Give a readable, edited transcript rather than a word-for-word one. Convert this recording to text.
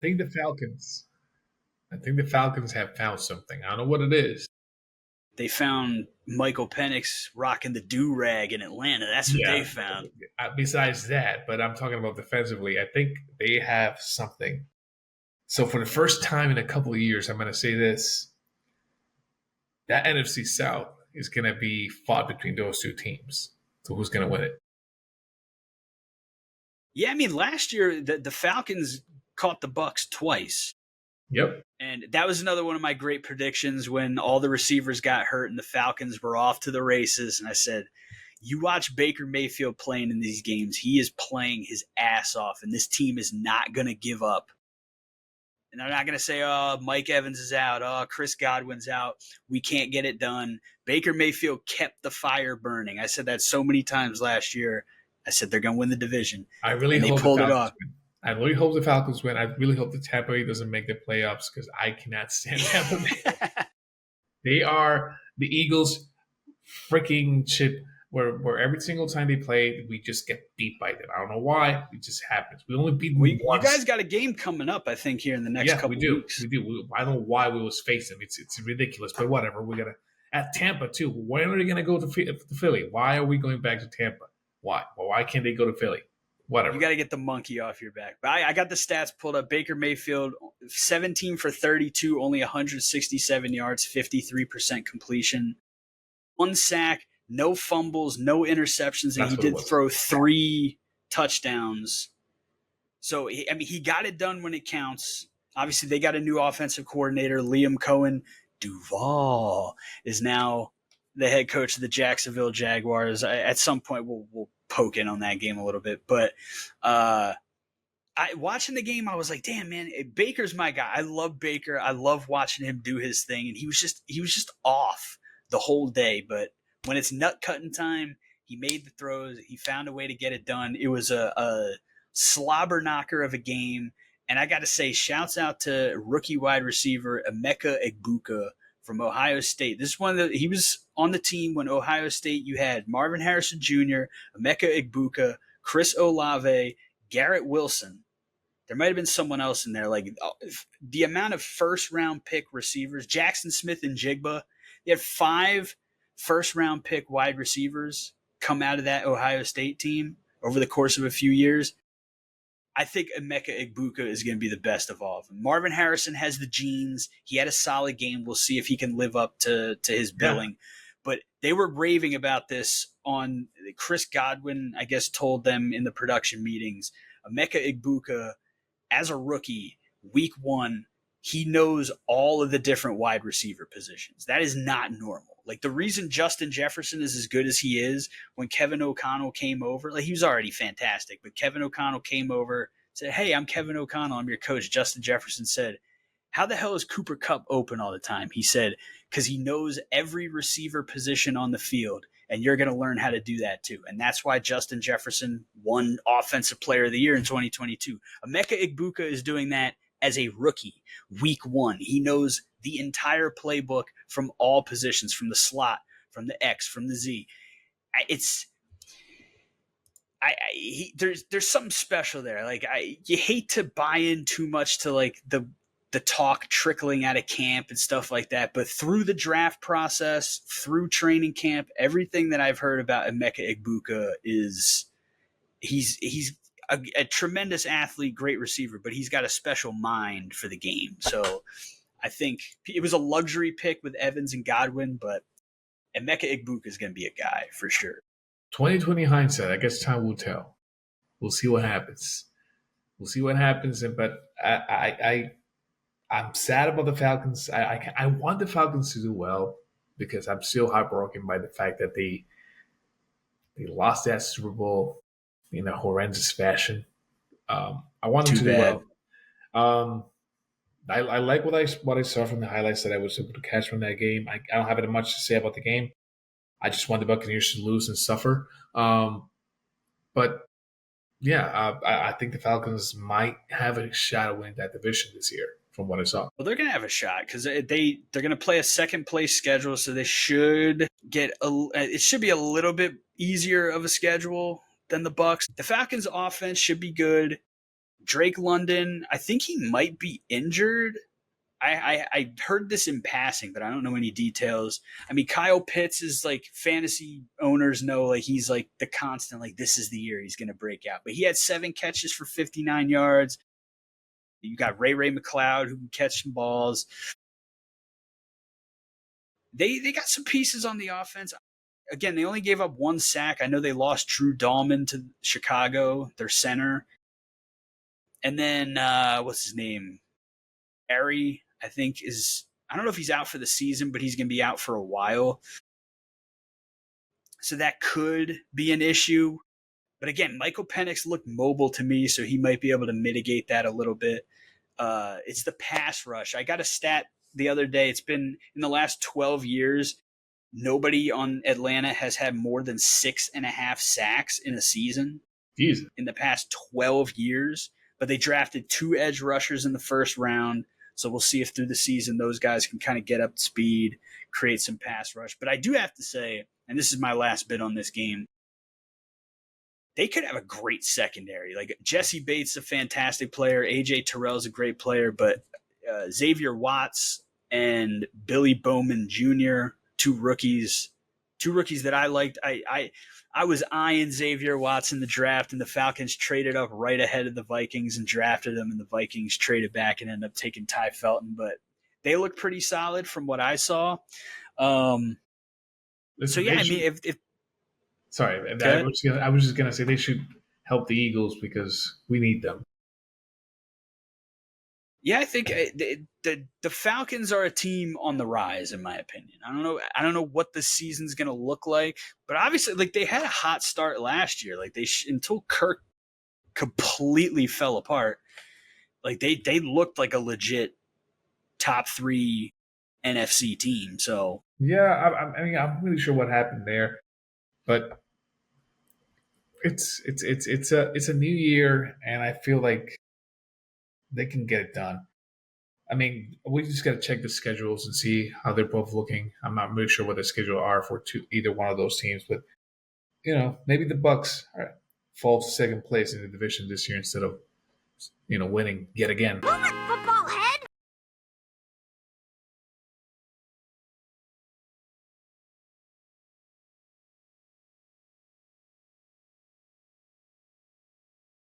think the Falcons. I think the Falcons have found something. I don't know what it is. They found Michael Penix rocking the do-rag in Atlanta. That's what they Yeah. found. Besides that, but I'm talking about defensively. I think they have something. So for the first time in a couple of years, I'm going to say this: that NFC South is going to be fought between those two teams. So who's going to win it? Yeah, I mean, last year the Falcons caught the Bucs twice. Yep. And that was another one of my great predictions when all the receivers got hurt and the Falcons were off to the races. And I said, you watch Baker Mayfield playing in these games, he is playing his ass off, and this team is not going to give up. And they're not going to say, oh, Mike Evans is out. Oh, Chris Godwin's out. We can't get it done. Baker Mayfield kept the fire burning. I said that so many times last year. I said they're going to win the division. I really and they hope pulled the it Falcons off. win. I really hope the Falcons win. I really hope the Tampa Bay doesn't make the playoffs because I cannot stand Tampa Bay. They are the Eagles' freaking chip where every single time they play, we just get beat by them. I don't know why. It just happens. We only beat them once. You guys got a game coming up, I think, here in the next couple we do. weeks. We do. I don't know why we was face them. It's ridiculous, but whatever. We gotta at Tampa too. When are they gonna go to Philly? Why are we going back to Tampa? Why? Well, why can't they go to Philly? Whatever. You got to get the monkey off your back. But I got the stats pulled up. Baker Mayfield, 17 for 32, only 167 yards, 53% completion. 1 sack, no fumbles, no interceptions, and he did throw 3 touchdowns. So, he got it done when it counts. Obviously, they got a new offensive coordinator, Liam Cohen. Duval is now the head coach of the Jacksonville Jaguars. At some point, we'll poke in on that game a little bit, but watching the game, I was like, damn, man, Baker's my guy. I love Baker. I love watching him do his thing, and he was just off the whole day. But when it's nut cutting time, he made the throws. He found a way to get it done. It was a slobber knocker of a game. And I got to say, shouts out to rookie wide receiver Emeka Egbuka from Ohio State. This is he was on the team when Ohio State, you had Marvin Harrison Jr., Emeka Egbuka, Chris Olave, Garrett Wilson. There might have been someone else in there. Like the amount of first-round pick receivers, Jackson Smith and Jigba, they had 5 first-round pick wide receivers come out of that Ohio State team over the course of a few years. I think Emeka Egbuka is going to be the best of all of them. Marvin Harrison has the genes. He had a solid game. We'll see if he can live up to his billing. Yeah. But they were raving about this on Chris Godwin, I guess, told them in the production meetings. Emeka Egbuka, as a rookie, week 1, he knows all of the different wide receiver positions. That is not normal. Like the reason Justin Jefferson is as good as he is, when Kevin O'Connell came over, like he was already fantastic, but Kevin O'Connell came over, said, hey, I'm Kevin O'Connell, I'm your coach. Justin Jefferson said, how the hell is Cooper Kupp open all the time? He said, because he knows every receiver position on the field, and you're going to learn how to do that too. And that's why Justin Jefferson won Offensive Player of the Year in 2022. Emeka Egbuka is doing that as a rookie, week 1. He knows the entire playbook from all positions, from the slot, from the X, from the Z. There's something special there. Like you hate to buy in too much to like the talk trickling out of camp and stuff like that, but through the draft process, through training camp, everything that I've heard about Emeka Egbuka is he's a tremendous athlete, great receiver, but he's got a special mind for the game. So I think it was a luxury pick with Evans and Godwin, but Emeka Egbuka is going to be a guy for sure. 2020 hindsight, I guess time will tell. We'll see what happens. But I'm sad about the Falcons. I want the Falcons to do well because I'm still heartbroken by the fact that they lost that Super Bowl in a horrendous fashion. I want them to do well. I like what I saw from the highlights that I was able to catch from that game. I don't have much to say about the game. I just want the Buccaneers to lose and suffer. But yeah, I think the Falcons might have a shot at winning that division this year, from what I saw. Well, they're going to have a shot because they're going to play a second place schedule, so they should get it should be a little bit easier of a schedule than the Bucs. The Falcons' offense should be good. Drake London, I think he might be injured. I heard this in passing, but I don't know any details. I mean, Kyle Pitts is like fantasy owners know like he's like the constant like this is the year he's going to break out. But he had 7 catches for 59 yards. You got Ray McLeod who can catch some balls. They got some pieces on the offense. Again, they only gave up 1 sack. I know they lost Drew Dahlman to Chicago, their center. And then what's his name? Ari, I think is I don't know if he's out for the season, but he's going to be out for a while. So that could be an issue. But again, Michael Penix looked mobile to me, so he might be able to mitigate that a little bit. It's the pass rush. I got a stat the other day. It's been in the last 12 years, nobody on Atlanta has had more than 6.5 sacks in a season. Jesus. In the past 12 years. But they drafted 2 edge rushers in the first round. So we'll see if through the season those guys can kind of get up to speed, create some pass rush. But I do have to say, and this is my last bit on this game, they could have a great secondary. Like Jesse Bates, a fantastic player. AJ Terrell is a great player, but Xavier Watts and Billy Bowman Jr., two rookies that I liked. I was eyeing Xavier Watts in the draft, and the Falcons traded up right ahead of the Vikings and drafted him, and the Vikings traded back and ended up taking Ty Felton. But they look pretty solid from what I saw. So yeah, I mean, if sorry, I was just gonna say they should help the Eagles because we need them. Yeah, I think the Falcons are a team on the rise, in my opinion. I don't know what the season's going to look like, but obviously, like they had a hot start last year. Like until Kirk completely fell apart, like they looked like a legit top 3 NFC team. So yeah, I mean, I'm really sure what happened there, but it's a new year, and I feel like they can get it done. I mean, we just got to check the schedules and see how they're both looking. I'm not really sure what the schedule are for either one of those teams, but maybe the Bucs fall to second place in the division this year instead of winning yet again.